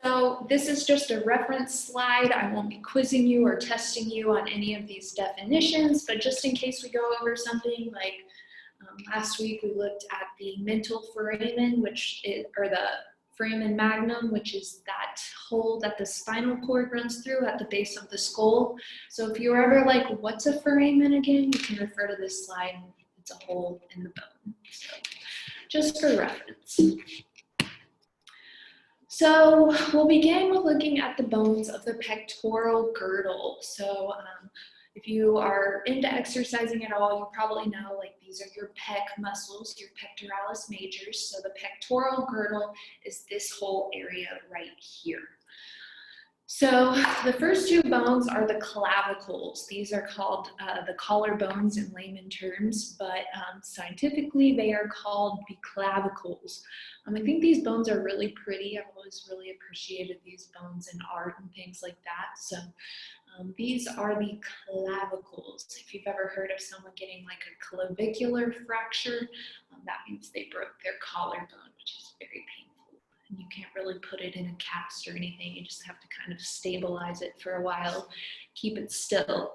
So this is just a reference slide. I won't be quizzing you or testing you on any of these definitions, but just in case we go over something like last week we looked at the mental foramen, or the foramen magnum, which is that hole that the spinal cord runs through at the base of the skull. So if you're ever like, what's a foramen again? You can refer to this slide. It's a hole in the bone. So just for reference. So we'll begin with looking at the bones of the pectoral girdle. So if you are into exercising at all, you probably know like these are your pec muscles, your pectoralis majors. So the pectoral girdle is this whole area right here. So the first two bones are the clavicles. These are called the collarbones in layman terms, but scientifically they are called the clavicles. I think these bones are really pretty. I've always really appreciated these bones in art and things like that. So these are the clavicles. If you've ever heard of someone getting like a clavicular fracture, that means they broke their collarbone, which is very painful. And you can't really put it in a cast or anything. You just have to kind of stabilize it for a while, keep it still.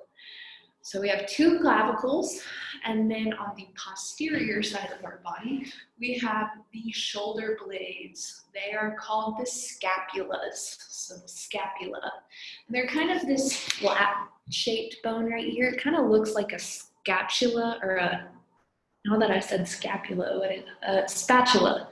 So we have two clavicles, and then on the posterior side of our body, we have the shoulder blades. They are called the scapulas, so the scapula. And they're kind of this flat-shaped bone right here. It kind of looks like a scapula or now that I said scapula, what is spatula.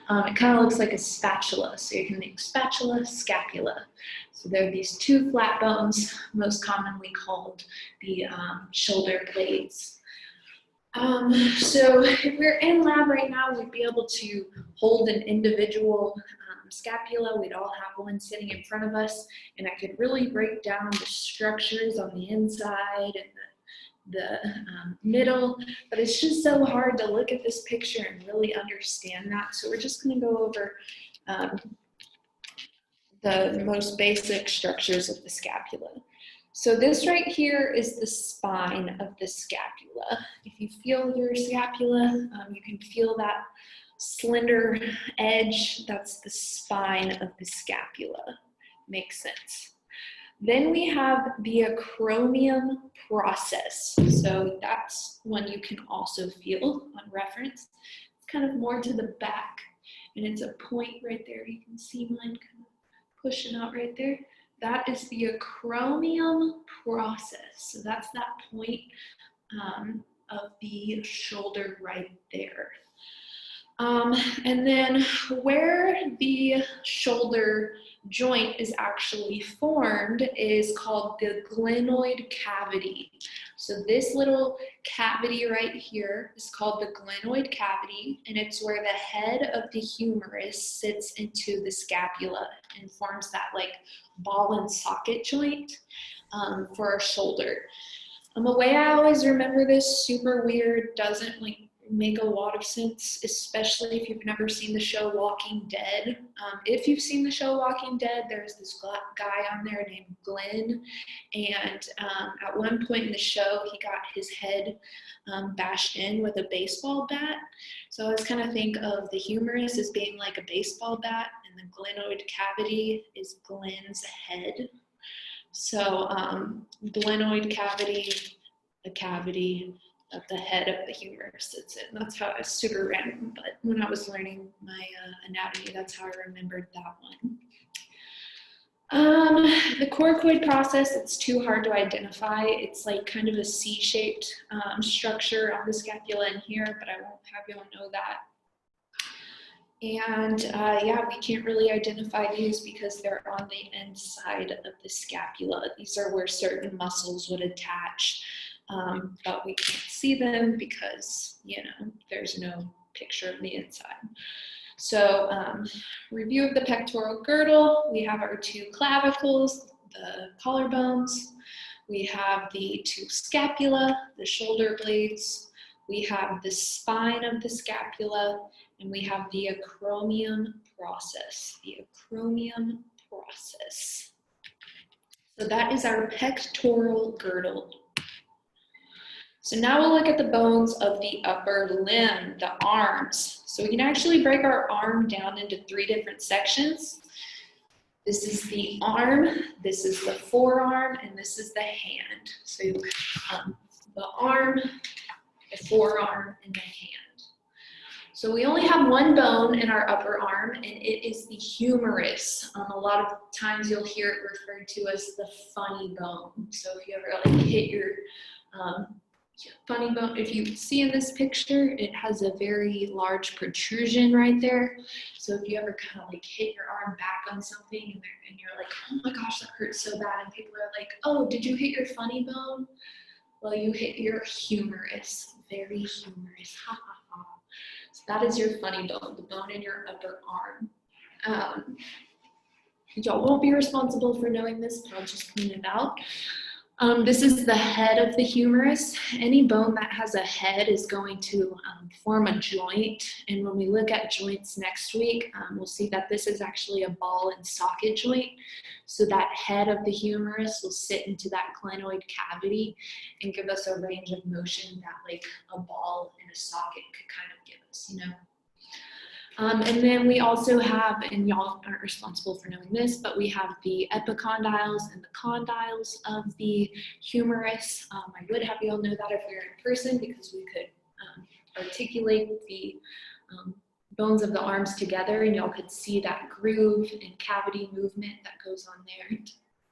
It kind of looks like a spatula, so you can make spatula, scapula. So there are these two flat bones, most commonly called the shoulder blades. So if we're in lab right now, we'd be able to hold an individual scapula. We'd all have one sitting in front of us, and I could really break down the structures on the inside and the middle, but it's just so hard to look at this picture and really understand that. So we're just going to go over the most basic structures of the scapula. So this right here is the spine of the scapula. If you feel your scapula, you can feel that slender edge. That's the spine of the scapula. Makes sense. Then we have the acromion process. So that's one you can also feel on reference. It's kind of more to the back, and it's a point right there. You can see mine kind of pushing out right there. That is the acromion process. So that's that point of the shoulder right there. And then where the shoulder joint is actually formed is called the glenoid cavity. So this little cavity right here is called the glenoid cavity, and it's where the head of the humerus sits into the scapula and forms that like ball and socket joint for our shoulder. The way I always remember this, super weird, doesn't like make a lot of sense, especially if you've never seen the show Walking Dead. If you've seen the show Walking Dead, there's this guy on there named Glenn, and at one point in the show, he got his head bashed in with a baseball bat. So I always kind of think of the humerus as being like a baseball bat, and the glenoid cavity is Glenn's head. So glenoid cavity, the cavity that the head of the humerus sits in. That's how it's super random, but when I was learning my anatomy, that's how I remembered that one. The coracoid process, it's too hard to identify. It's like kind of a C-shaped structure on the scapula in here, but I won't have y'all know that. And yeah, we can't really identify these because they're on the inside of the scapula. These are where certain muscles would attach. But we can't see them because, you know, there's no picture of the inside. So review of the pectoral girdle, we have our two clavicles, the collarbones, we have the two scapula, the shoulder blades, we have the spine of the scapula, and we have the acromion process, So that is our pectoral girdle. So now we'll look at the bones of the upper limb, the arms. So we can actually break our arm down into 3 different sections. This is the arm, this is the forearm, and this is the hand. So the arm, the forearm, and the hand. So we only have one bone in our upper arm, and it is the humerus. A lot of times you'll hear it referred to as the funny bone. So if you ever like hit your funny bone, if you see in this picture, it has a very large protrusion right there. So if you ever kind of like hit your arm back on something and you're like, oh my gosh, that hurts so bad, and people are like, oh, did you hit your funny bone? Well, you hit your humerus, very humerus, ha ha ha. So that is your funny bone, the bone in your upper arm. Y'all won't be responsible for knowing this, but I'll just point it out. This is the head of the humerus. Any bone that has a head is going to form a joint. And when we look at joints next week, we'll see that this is actually a ball and socket joint. So that head of the humerus will sit into that glenoid cavity and give us a range of motion that like a ball and a socket could kind of give us, you know. And then we also have, and y'all aren't responsible for knowing this, but we have the epicondyles and the condyles of the humerus. I would have y'all know that if we were in person, because we could articulate the bones of the arms together, and y'all could see that groove and cavity movement that goes on there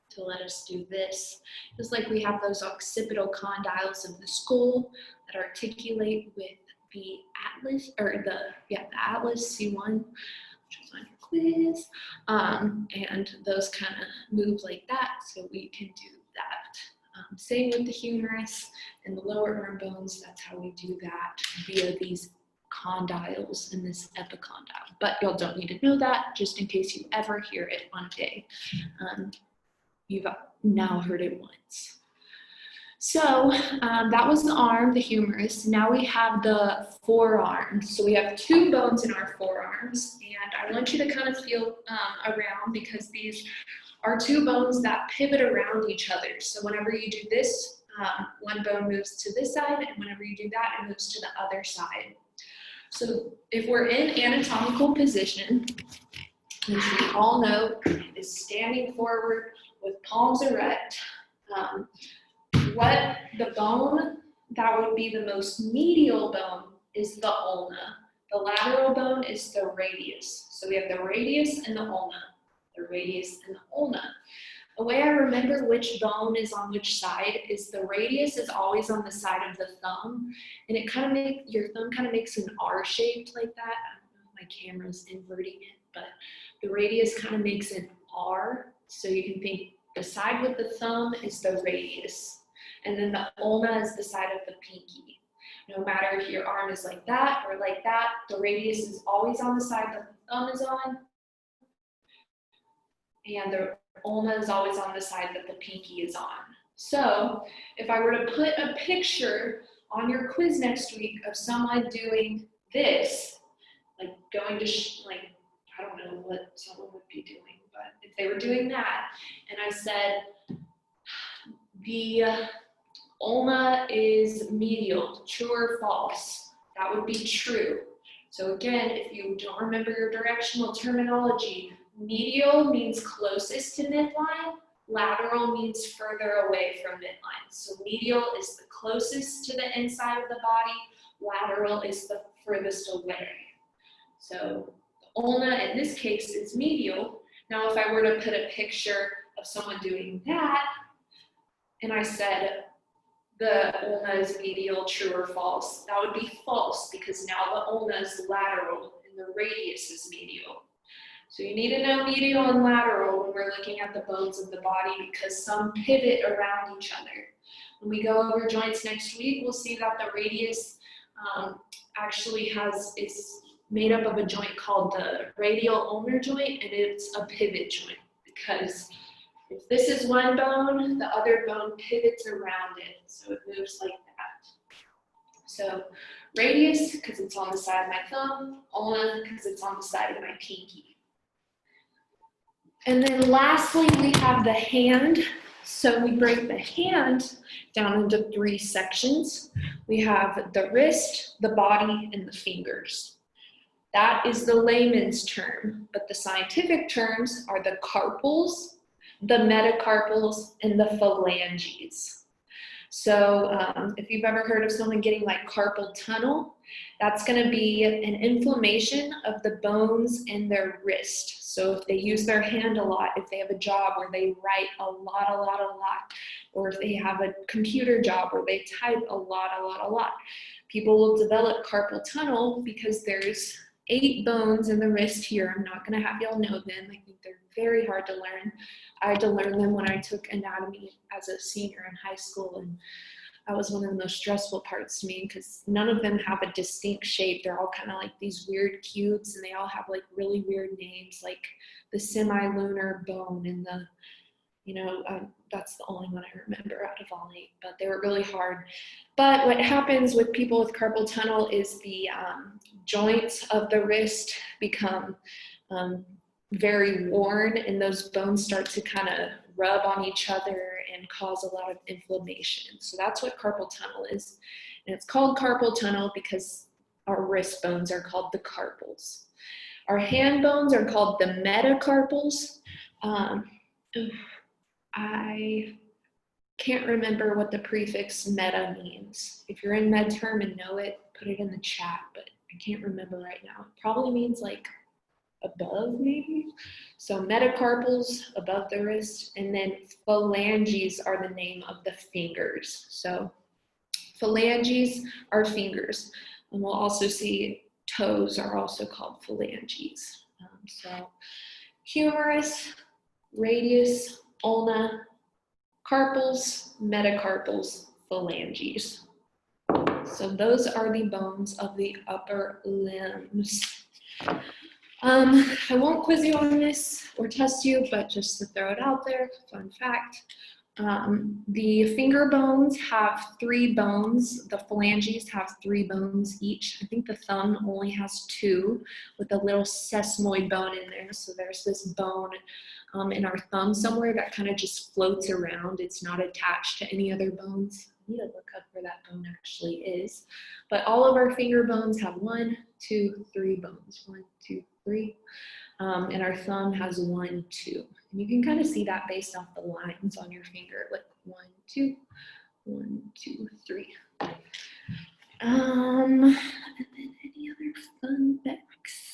to let us do this. Just like we have those occipital condyles of the skull that articulate with the atlas, or the atlas C1, which is on your quiz, and those kind of move like that, so we can do that. Same with the humerus and the lower arm bones. That's how we do that via these condyles and this epicondyle. But y'all don't need to know that, just in case you ever hear it on a day. You've now heard it once. So that was the arm, the humerus. Now we have the forearm. So we have two bones in our forearms, and I want you to kind of feel around, because these are two bones that pivot around each other. So whenever you do this, one bone moves to this side, and whenever you do that, it moves to the other side. So if we're in anatomical position, which we all know is standing forward with palms erect, what the bone that would be the most medial bone is the ulna. The lateral bone is the radius. So we have the radius and the ulna. The radius and the ulna. A way I remember which bone is on which side is the radius is always on the side of the thumb, and it kind of makes your thumb kind of makes an R shaped like that. I don't know if my camera's inverting it, but the radius kind of makes an R. So you can think the side with the thumb is the radius. And then the ulna is the side of the pinky. No matter if your arm is like that or like that, the radius is always on the side that the thumb is on. And the ulna is always on the side that the pinky is on. So if I were to put a picture on your quiz next week of someone doing this, like going to, I don't know what someone would be doing, but if they were doing that, and I said, the ulna is medial, true or false? That would be true. So again, if you don't remember your directional terminology, medial means closest to midline, lateral means further away from midline. So medial is the closest to the inside of the body, lateral is the furthest away. So the ulna in this case is medial. Now if I were to put a picture of someone doing that, and I said, the ulna is medial, true or false, that would be false, because now the ulna is lateral and the radius is medial. So you need to know medial and lateral when we're looking at the bones of the body, because some pivot around each other. When we go over joints next week, we'll see that the radius actually is made up of a joint called the radial ulnar joint, and it's a pivot joint, because if this is one bone, the other bone pivots around it, so it moves like that. So radius, because it's on the side of my thumb, ulna, because it's on the side of my pinky. And then lastly, we have the hand. So we break the hand down into three sections. We have the wrist, the body, and the fingers. That is the layman's term, but the scientific terms are the carpals, the metacarpals, and the phalanges. So if you've ever heard of someone getting like carpal tunnel, that's going to be an inflammation of the bones in their wrist. So if they use their hand a lot, if they have a job where they write a lot, or if they have a computer job where they type a lot, people will develop carpal tunnel because there's 8 bones in the wrist here. I'm not going to have y'all know them. I think they're very hard to learn. I had to learn them when I took anatomy as a senior in high school, and that was one of the most stressful parts to me because none of them have a distinct shape. They're all kind of like these weird cubes, and they all have like really weird names, like the semilunar bone and the, that's the only one I remember out of all 8, but they were really hard. But what happens with people with carpal tunnel is the joints of the wrist become very worn, and those bones start to kind of rub on each other and cause a lot of inflammation. So that's what carpal tunnel is. And it's called carpal tunnel because our wrist bones are called the carpals. Our hand bones are called the metacarpals. I can't remember what the prefix meta means. If you're in med term and know it, put it in the chat, but I can't remember right now. It probably means like above maybe. So metacarpals above the wrist, and then phalanges are the name of the fingers. So phalanges are fingers, and we'll also see toes are also called phalanges. So humerus, radius, ulna, carpals, metacarpals, phalanges. So those are the bones of the upper limbs. I won't quiz you on this or test you, but just to throw it out there, fun fact. The finger bones have 3 bones. The phalanges have 3 bones each. I think the thumb only has 2 with a little sesamoid bone in there. So there's this bone in our thumb somewhere that kind of just floats around. It's not attached to any other bones. I need to look up where that bone actually is. But all of our finger bones have 1, 2, 3 bones. 1, 2, 3. And our thumb has 1, 2. And you can kind of see that based off the lines on your finger, like 1, 2, 1, 2, 3. And then any other fun facts?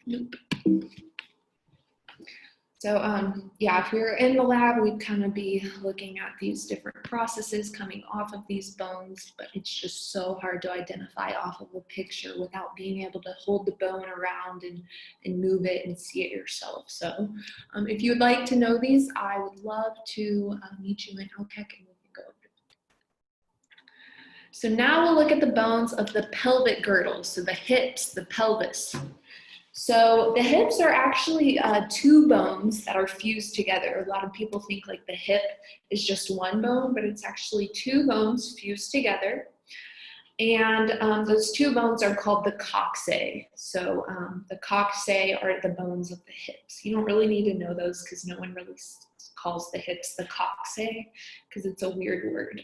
Nope. So yeah, if we were in the lab, we'd kind of be looking at these different processes coming off of these bones, but it's just so hard to identify off of a picture without being able to hold the bone around and move it and see it yourself. So if you'd like to know these, I would love to meet you in OCAC and we can go over them. So now we'll look at the bones of the pelvic girdle, so the hips, the pelvis. So the hips are actually 2 bones that are fused together. A lot of people think like the hip is just 1 bone, but it's actually 2 bones fused together. And those 2 bones are called the coccyx. So the coccyx are the bones of the hips. You don't really need to know those because no one really calls the hips the coccyx because it's a weird word.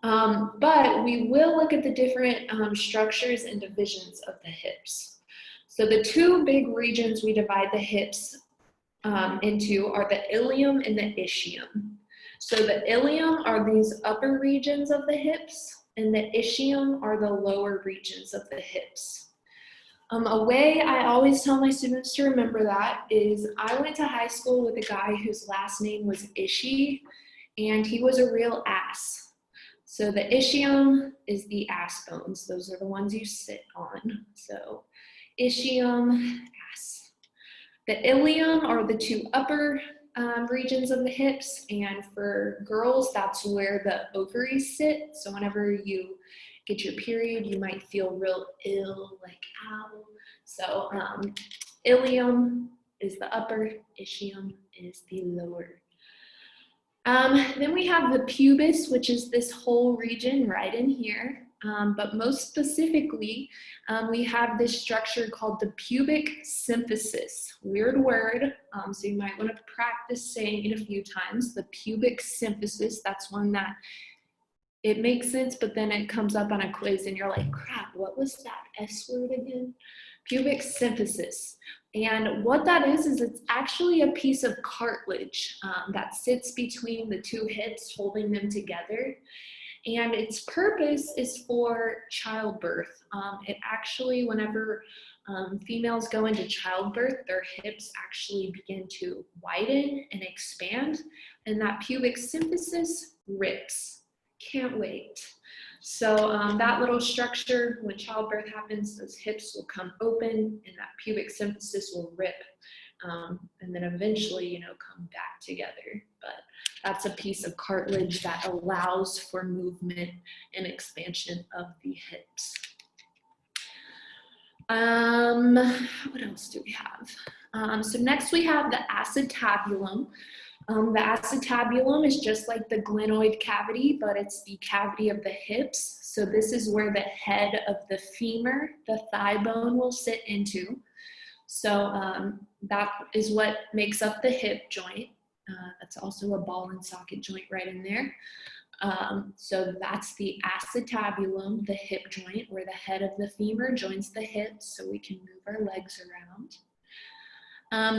But we will look at the different structures and divisions of the hips. So the 2 big regions we divide the hips into are the ilium and the ischium. So the ilium are these upper regions of the hips, and the ischium are the lower regions of the hips. A way I always tell my students to remember that is I went to high school with a guy whose last name was Ishii, and he was a real ass. So the ischium is the ass bones. Those are the ones you sit on. So ischium, ass. The ilium are the 2 upper regions of the hips, and for girls, that's where the ovaries sit. So whenever you get your period, you might feel real ill, like ow. So ilium is the upper, ischium is the lower. Then we have the pubis, which is this whole region right in here. But most specifically, we have this structure called the pubic symphysis. Weird word, so you might want to practice saying it a few times. The pubic symphysis, that's one that it makes sense, but then it comes up on a quiz and you're like, crap, what was that S word again? pubic symphysis. And what that is it's actually a piece of cartilage that sits between the two hips, holding them together. And its purpose is for childbirth. It actually, whenever females go into childbirth, their hips actually begin to widen and expand, and that pubic symphysis rips. Can't wait. So that little structure, when childbirth happens, those hips will come open and that pubic symphysis will rip, and then eventually, you know, come back together. But that's a piece of cartilage that allows for movement and expansion of the hips. What else do we have? So next we have the acetabulum. The acetabulum is just like the glenoid cavity, but it's the cavity of the hips. So this is where the head of the femur, the thigh bone, will sit into. So that is what makes up the hip joint. That's also a ball and socket joint right in there. So that's the acetabulum, the hip joint, where the head of the femur joins the hips so we can move our legs around.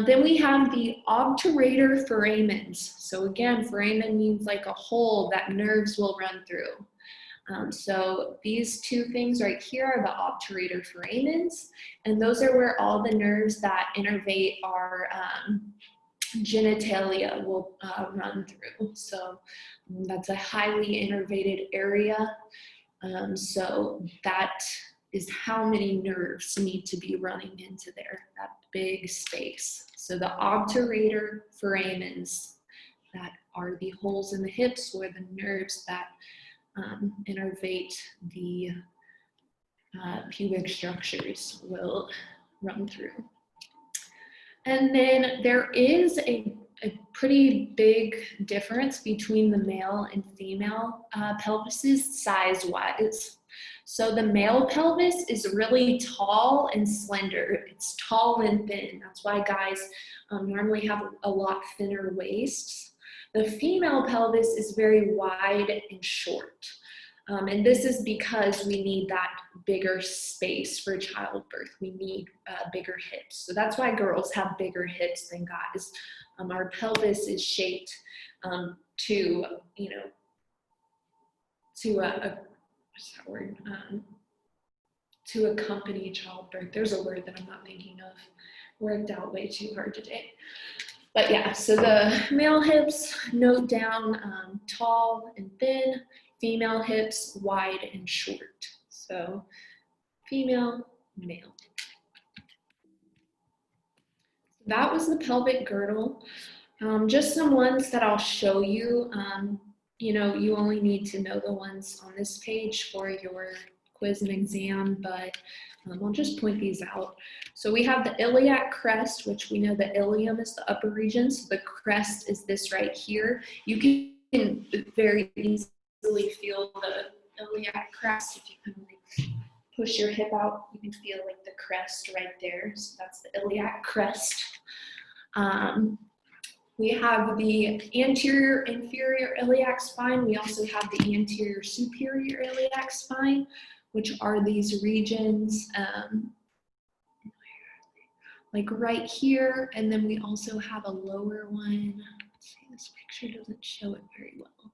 Then we have the obturator foramens. So again, foramen means like a hole that nerves will run through. So these two things right here are the obturator foramens, and those are where all the nerves that innervate our genitalia will run through. So that's a highly innervated area. So that is how many nerves need to be running into there, that big space. So the obturator foramens, that are the holes in the hips where the nerves that innervate the pubic structures will run through. And then there is a pretty big difference between the male and female pelvises size-wise. So the male pelvis is really tall and slender. It's tall and thin. That's why guys normally have a lot thinner waists. The female pelvis is very wide and short. And this is because we need that bigger space for childbirth. We need bigger hips. So that's why girls have bigger hips than guys. Our pelvis is shaped to, you know, to what's that word? To accompany childbirth. There's a word that I'm not thinking of. Worked out way too hard today. But yeah, so the male hips, note down, tall and thin. Female hips, wide and short. So female, male. That was the pelvic girdle. Just some ones that I'll show you. You know, you only need to know the ones on this page for your quiz and exam, but I'll just point these out. So we have the iliac crest, which we know the ilium is the upper region, so the crest is this right here. You can very easily feel the iliac crest. If you kind of like push your hip out, you can feel like the crest right there. So that's the iliac crest. We have the anterior inferior iliac spine. We also have the anterior superior iliac spine, which are these regions like right here. And then we also have a lower one. Let's see, this picture doesn't show it very well.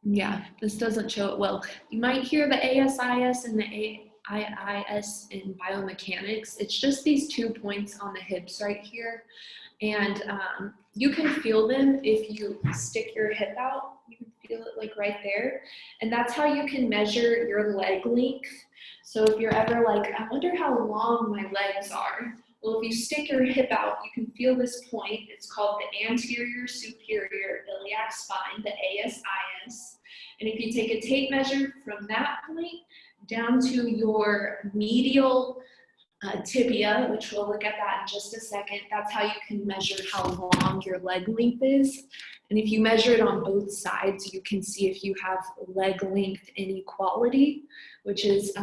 Yeah, this doesn't show it well. You might hear the ASIS and the AIS in biomechanics. It's just these 2 points on the hips right here. And you can feel them if you stick your hip out. You can feel it like right there. And that's how you can measure your leg length. So if you're ever like, I wonder how long my legs are. Well, if you stick your hip out, you can feel this point. It's called the anterior superior iliac spine, the ASIS. And if you take a tape measure from that point down to your medial tibia, which we'll look at that in just a second, that's how you can measure how long your leg length is. And if you measure it on both sides, you can see if you have leg length inequality, which is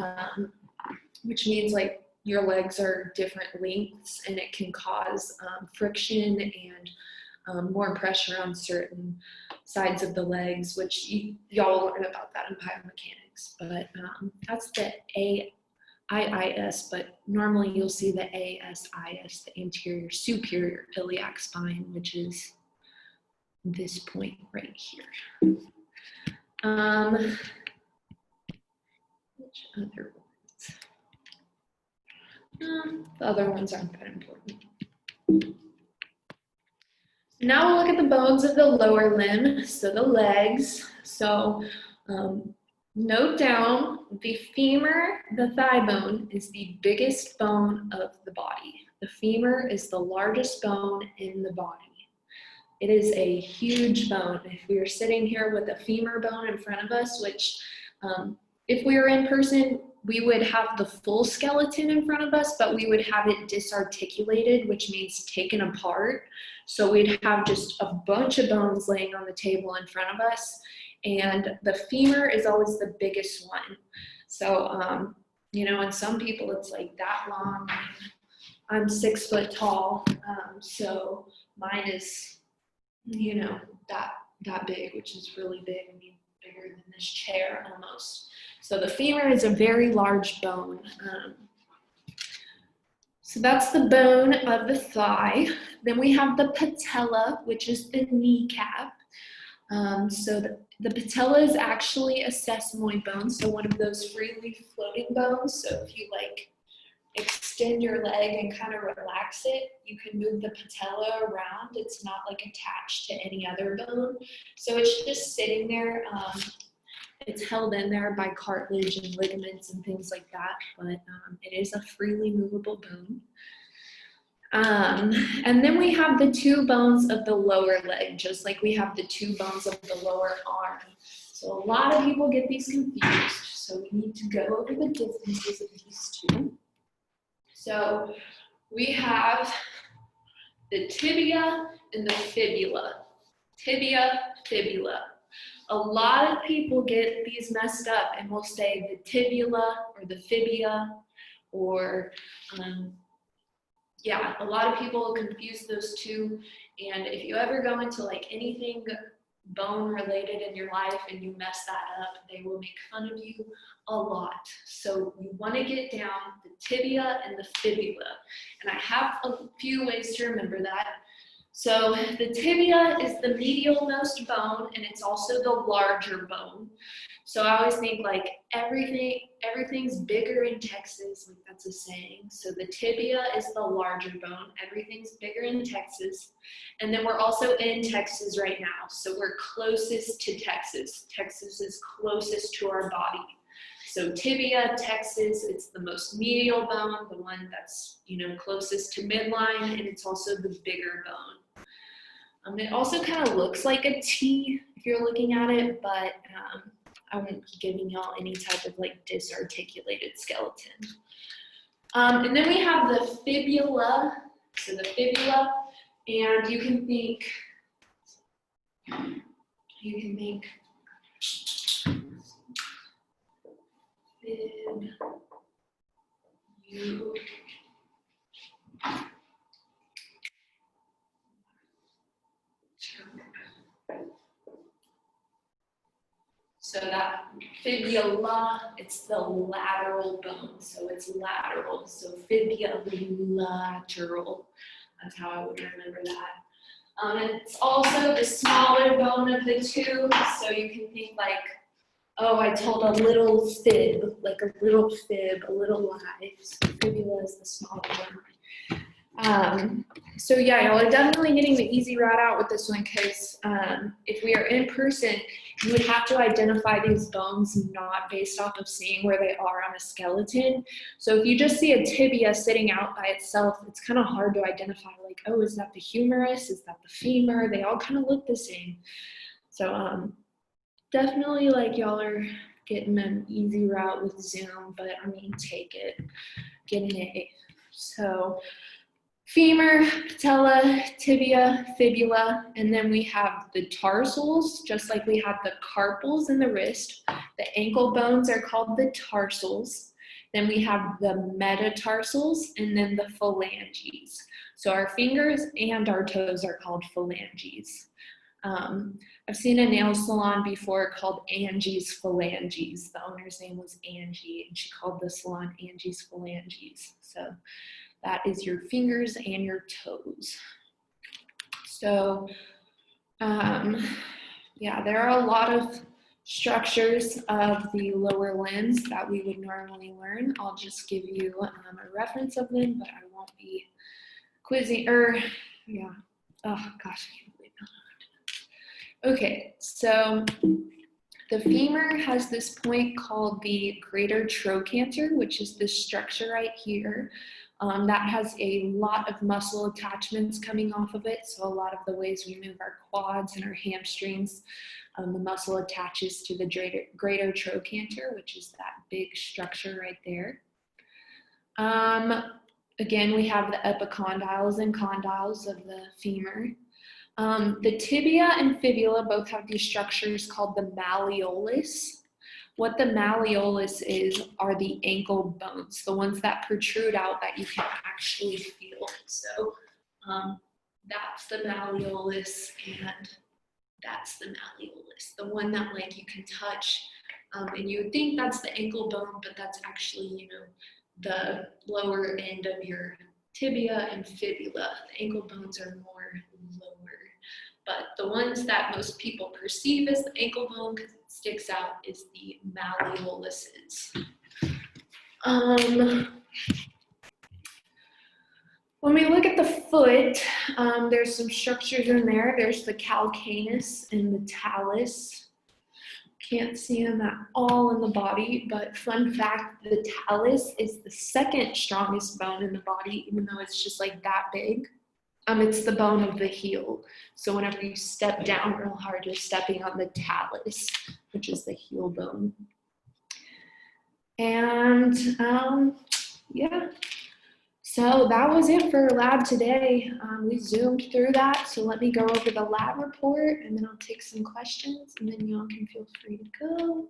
which means like your legs are different lengths, and it can cause friction and more pressure on certain sides of the legs, which y'all learn about that in biomechanics. But that's the IIS, but normally you'll see the ASIS, the anterior superior iliac spine, which is this point right here. Which other ones? The other ones aren't that important. Now we'll look at the bones of the lower limb, so the legs. So note down the femur, the thigh bone, is the biggest bone of the body. The femur is the largest bone in the body. It is a huge bone. If we were sitting here with a femur bone in front of us, which if we were in person, we would have the full skeleton in front of us, but we would have it disarticulated, which means taken apart. So we'd have just a bunch of bones laying on the table in front of us. And the femur is always the biggest one. So, you know, and some people it's like that long. I'm 6 foot tall, so mine is, you know, that big, which is really big. I mean, bigger than this chair almost. So the femur is a very large bone. So that's the bone of the thigh. Then we have the patella, which is the kneecap. So the patella is actually a sesamoid bone, so one of those freely floating bones. So if you like extend your leg and kind of relax it, you can move the patella around. It's not like attached to any other bone. So it's just sitting there. It's held in there by cartilage and ligaments and things like that, but it is a freely movable bone. And then we have the 2 bones of the lower leg, just like we have the 2 bones of the lower arm. So a lot of people get these confused, so we need to go over the differences of these 2. So we have the tibia and the fibula. Tibia, fibula. A lot of people get these messed up and will say the tibula or the fibia, or yeah, a lot of people confuse those 2. And if you ever go into like anything bone related in your life and you mess that up, they will make fun of you a lot. So you want to get down the tibia and the fibula. And I have a few ways to remember that. So the tibia is the medialmost bone, and it's also the larger bone. So I always think like everything's bigger in Texas, like that's a saying. So the tibia is the larger bone, everything's bigger in Texas. And then we're also in Texas right now, so we're closest to Texas. Texas is closest to our body. So tibia, Texas, it's the most medial bone, the one that's, you know, closest to midline, and it's also the bigger bone. It also kind of looks like a T if you're looking at it, but I won't be giving y'all any type of like disarticulated skeleton. And then we have the fibula. So the fibula, and you can think so that fibula, it's the lateral bone, so it's lateral. So fibula lateral. That's how I would remember that. And it's also the smaller bone of the 2, so you can think like, oh, I told a little fib, like a little fib, a little lie. So fibula is the smaller one. So yeah, y'all are definitely getting the easy route out with this one, because if we are in person, you would have to identify these bones not based off of seeing where they are on a skeleton. So if you just see a tibia sitting out by itself, it's kind of hard to identify, like, oh, is that the humerus? Is that the femur? They all kind of look the same. So definitely, like, y'all are getting an easy route with Zoom, but I mean, take it, get an A. So femur, patella, tibia, fibula, and then we have the tarsals, just like we have the carpals in the wrist. The ankle bones are called the tarsals. Then we have the metatarsals, and then the phalanges. So our fingers and our toes are called phalanges. I've seen a nail salon before called Angie's Phalanges. The owner's name was Angie, and she called the salon Angie's Phalanges. So that is your fingers and your toes. So yeah, there are a lot of structures of the lower limbs that we would normally learn. I'll just give you a reference of them, but I won't be quizzing, yeah. Oh gosh, I can't believe that. Okay, so the femur has this point called the greater trochanter, which is this structure right here. That has a lot of muscle attachments coming off of it. So a lot of the ways we move our quads and our hamstrings, the muscle attaches to the greater trochanter, which is that big structure right there. Again, we have the epicondyles and condyles of the femur. The tibia and fibula both have these structures called the malleolus. What the malleolus is are the ankle bones, the ones that protrude out that you can actually feel. So that's the malleolus, and that's the malleolus, the one that like you can touch, and you would think that's the ankle bone, but that's actually, you know, the lower end of your tibia and fibula. The ankle bones are more lower, but the ones that most people perceive as the ankle bone because it sticks out is the malleoluses. When we look at the foot, there's some structures in there. There's the calcaneus and the talus. Can't see them at all in the body, but fun fact, the talus is the second strongest bone in the body, even though it's just like that big. It's the bone of the heel. So whenever you step down real hard, you're stepping on the talus, which is the heel bone. And yeah, so that was it for lab today. We zoomed through that, so let me go over the lab report, and then I'll take some questions, and then y'all can feel free to go.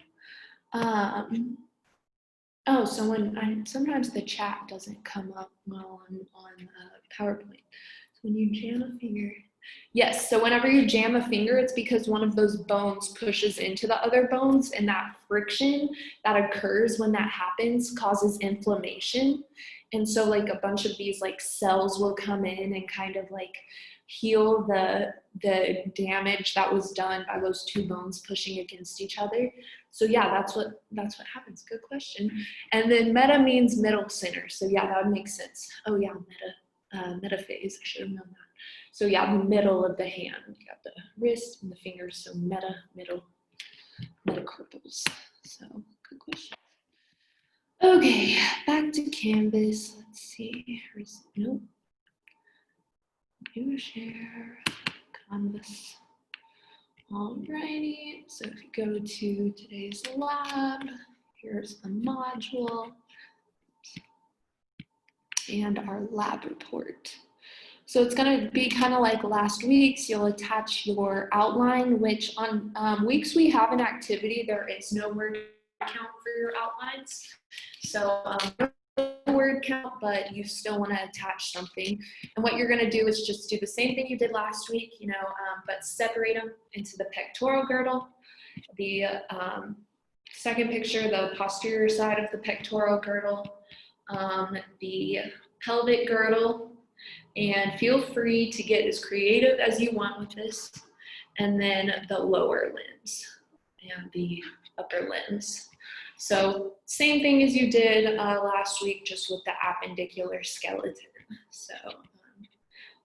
Oh, so sometimes the chat doesn't come up well on PowerPoint. So when you jam a finger, yes, so whenever you jam a finger, it's because one of those bones pushes into the other bones, and that friction that occurs when that happens causes inflammation. And so like a bunch of these like cells will come in and kind of like heal the damage that was done by those two bones pushing against each other. So yeah, that's what happens. Good question. And then meta means middle center. So yeah, that would make sense. Oh yeah, metaphase. I should have known that. So yeah, the middle of the hand. You got the wrist and the fingers. So middle, metacarpals. So good question. Okay, back to Canvas. Let's see. Nope. New share. Canvas. Alrighty. So if you go to today's lab, here's the module and our lab report. So it's going to be kind of like last week's. You'll attach your outline, which on weeks we have an activity, there is no word count for your outlines. So no word count, but you still want to attach something. And what you're going to do is just do the same thing you did last week, you know, but separate them into the pectoral girdle. The second picture, the posterior side of the pectoral girdle, the pelvic girdle, and feel free to get as creative as you want with this, and then the lower limbs and the upper limbs. So same thing as you did last week, just with the appendicular skeleton. So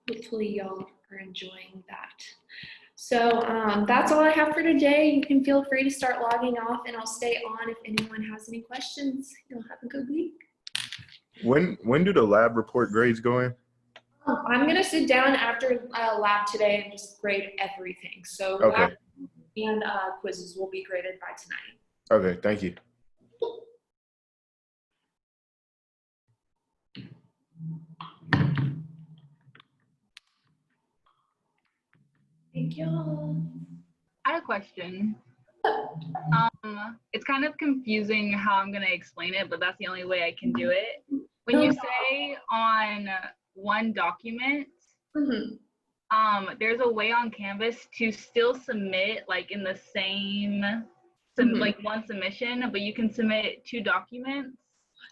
hopefully y'all are enjoying that. So that's all I have for today. You can feel free to start logging off, and I'll stay on if anyone has any questions. You'll have a good week. When do the lab report grades go in? I'm gonna sit down after lab today and just grade everything. So okay. Lab and quizzes will be graded by tonight. Okay, thank you. Thank y'all. I have a question. It's kind of confusing how I'm going to explain it, but that's the only way I can do it. When you say on one document, there's a way on Canvas to still submit like in the same, like one submission, but you can submit 2 documents.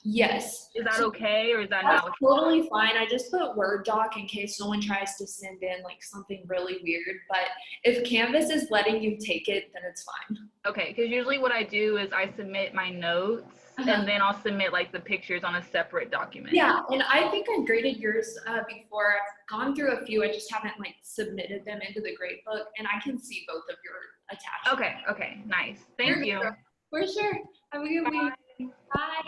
Yes. Is that So okay, or is that that's not? totally fine. I just put Word doc in case someone tries to send in like something really weird. But if Canvas is letting you take it, then it's fine. Okay, because usually what I do is I submit my notes and then I'll submit like the pictures on a separate document. Yeah, and I think I graded yours before. I've gone through a few. I just haven't like submitted them into the grade book, and I can see both of your attachments. Okay, nice. Thank you. For sure. Have a good week. Bye.